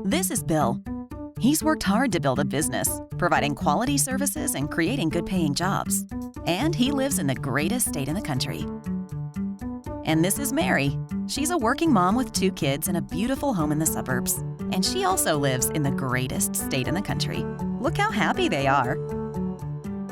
This is Bill. He's worked hard to build a business, providing quality services and creating good-paying jobs. And he lives in the greatest state in the country. And this is Mary. She's a working mom with 2 kids and a beautiful home in the suburbs. And she also lives in the greatest state in the country. Look how happy they are.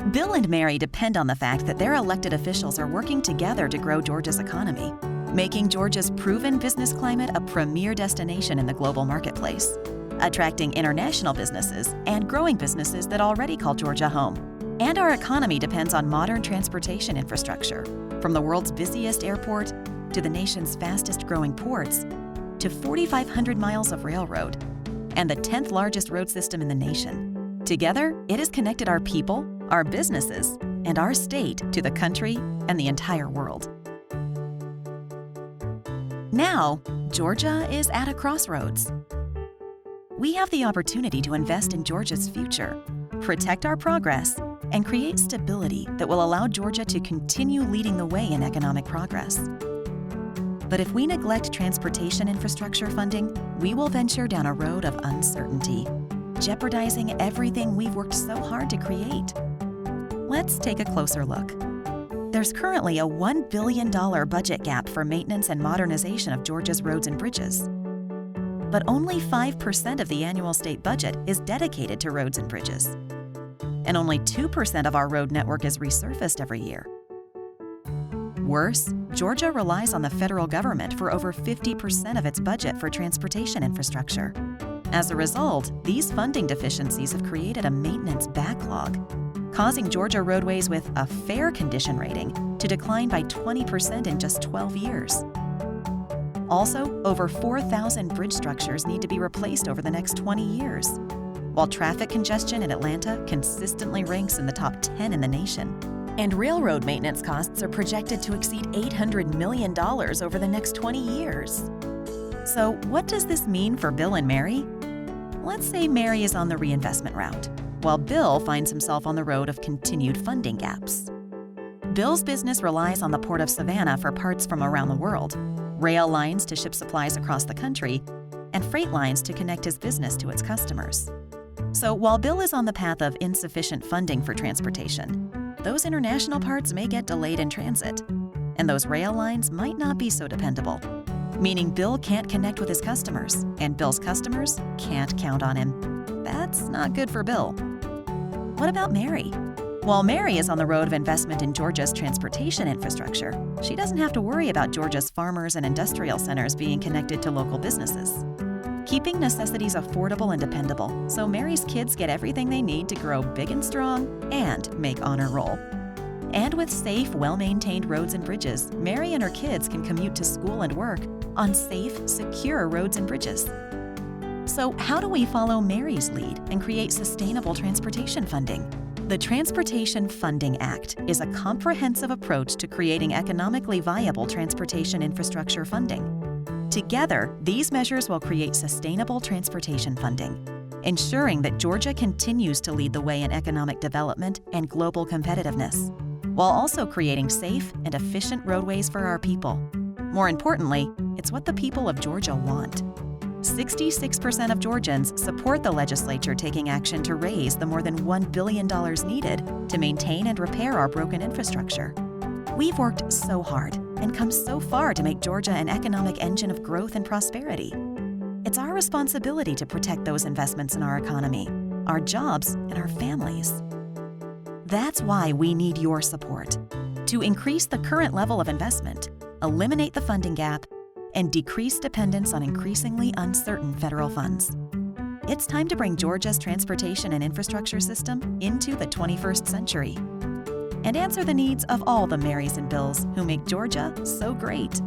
Bill and Mary depend on the fact that their elected officials are working together to grow Georgia's economy, making Georgia's proven business climate a premier destination in the global marketplace, attracting international businesses and growing businesses that already call Georgia home. And our economy depends on modern transportation infrastructure, from the world's busiest airport to the nation's fastest growing ports to 4,500 miles of railroad and the 10th largest road system in the nation. Together, it has connected our people, our businesses, and our state to the country and the entire world. Now, Georgia is at a crossroads. We have the opportunity to invest in Georgia's future, protect our progress, and create stability that will allow Georgia to continue leading the way in economic progress. But if we neglect transportation infrastructure funding, we will venture down a road of uncertainty, jeopardizing everything we've worked so hard to create. Let's take a closer look. There's currently a $1 billion budget gap for maintenance and modernization of Georgia's roads and bridges. But only 5% of the annual state budget is dedicated to roads and bridges. And only 2% of our road network is resurfaced every year. Worse, Georgia relies on the federal government for over 50% of its budget for transportation infrastructure. As a result, these funding deficiencies have created a maintenance backlog, causing Georgia roadways with a fair condition rating to decline by 20% in just 12 years. Also, over 4,000 bridge structures need to be replaced over the next 20 years, while traffic congestion in Atlanta consistently ranks in the top 10 in the nation. And railroad maintenance costs are projected to exceed $800 million over the next 20 years. So what does this mean for Bill and Mary? Let's say Mary is on the reinvestment route, while Bill finds himself on the road of continued funding gaps. Bill's business relies on the Port of Savannah for parts from around the world, rail lines to ship supplies across the country, and freight lines to connect his business to its customers. So while Bill is on the path of insufficient funding for transportation, those international parts may get delayed in transit, and those rail lines might not be so dependable, meaning Bill can't connect with his customers, and Bill's customers can't count on him. That's not good for Bill. What about Mary? While Mary is on the road of investment in Georgia's transportation infrastructure, she doesn't have to worry about Georgia's farmers and industrial centers being connected to local businesses. Keeping necessities affordable and dependable, so Mary's kids get everything they need to grow big and strong and make honor roll. And with safe, well-maintained roads and bridges, Mary and her kids can commute to school and work on safe, secure roads and bridges. So how do we follow Mary's lead and create sustainable transportation funding? The Transportation Funding Act is a comprehensive approach to creating economically viable transportation infrastructure funding. Together, these measures will create sustainable transportation funding, ensuring that Georgia continues to lead the way in economic development and global competitiveness, while also creating safe and efficient roadways for our people. More importantly, it's what the people of Georgia want. 66% of Georgians support the legislature taking action to raise the more than $1 billion needed to maintain and repair our broken infrastructure. We've worked so hard and come so far to make Georgia an economic engine of growth and prosperity. It's our responsibility to protect those investments in our economy, our jobs, and our families. That's why we need your support to increase the current level of investment, eliminate the funding gap, and decrease dependence on increasingly uncertain federal funds. It's time to bring Georgia's transportation and infrastructure system into the 21st century and answer the needs of all the Marys and Bills who make Georgia so great.